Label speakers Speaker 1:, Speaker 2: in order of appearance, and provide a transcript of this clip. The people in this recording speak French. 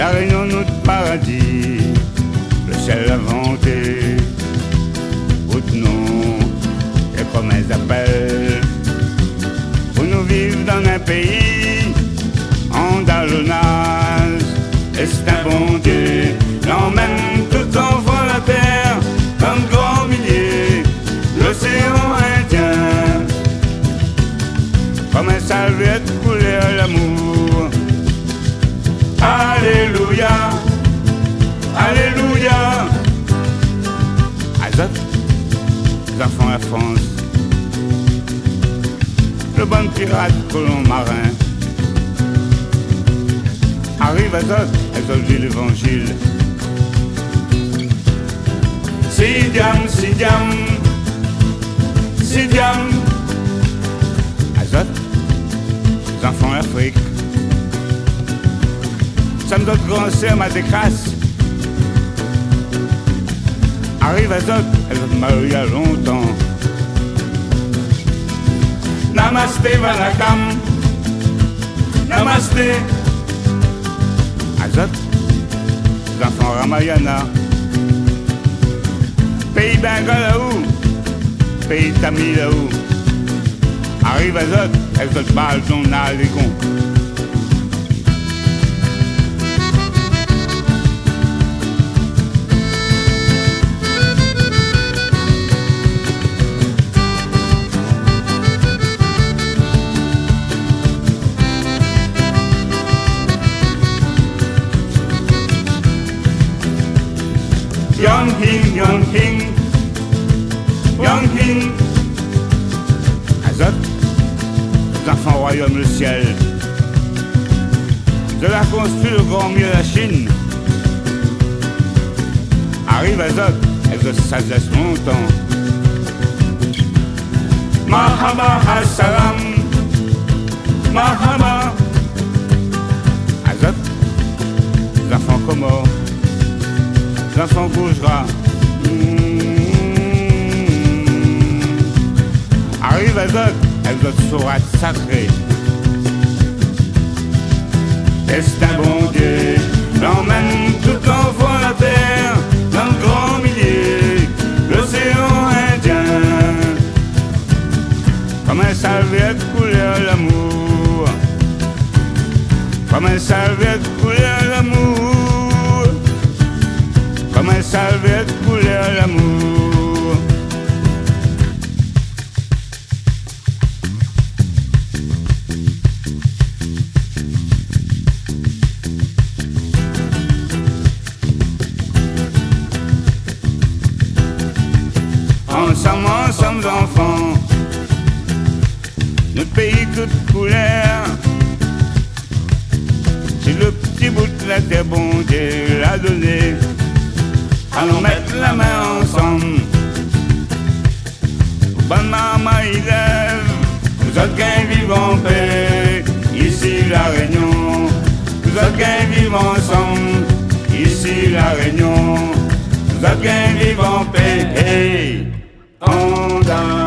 Speaker 1: La Réunion, notre paradis, le ciel inventé. Nous et comme elles appellent pour nous vivre dans un pays andalonnage. Et c'est un bon Dieu, l'emmène tout en voie la terre comme grand millier, l'océan Indien, comme un serviette coulé à l'amour. Alléluia, Alléluia. Azote, les enfants la France, le bon pirate colon marin. Arrive Azote, Azote dit l'évangile. Sidiam, Sidiam, Sidiam. Azote, les enfants l'Afrique. Ça me donne grand sœur ma décrasse. Arrive Azote, Azote m'a eu il y a longtemps. Namasté Vanakam, Namasté. Azote, les enfants Ramayana. Pays Bengalaou, pays Tamilaou. Arrive Azote, Azote parle son Nalégon. Young King, Young King, Young King. Azote, les enfants royaume le ciel. De la construit le grand mieux la Chine. Arrive Azote, Azote s'adresse longtemps. Mahama Assalam, Mahama. Azote, les enfants Comores. L'enfant bougera. Arrive Azote, Azote saura sacré. Et c'est un bon Dieu, l'emmène tout en voie la terre, dans le grand millier, l'océan Indien. Comme un serviette coulé à l'amour, comme un serviette coulé à l'amour. Comme un serviette coulé à l'amour. Ensemble, ensemble enfants, notre pays toute couleur. C'est le petit bout de la terre, bon Dieu l'a donné. Allons mettre la main ensemble. Bonne maman il lève. Nous autres qui vivons en paix. Ici la Réunion. Nous autres qui vivons ensemble. Ici la Réunion. Nous autres qui vivons en paix. Hey, on danse.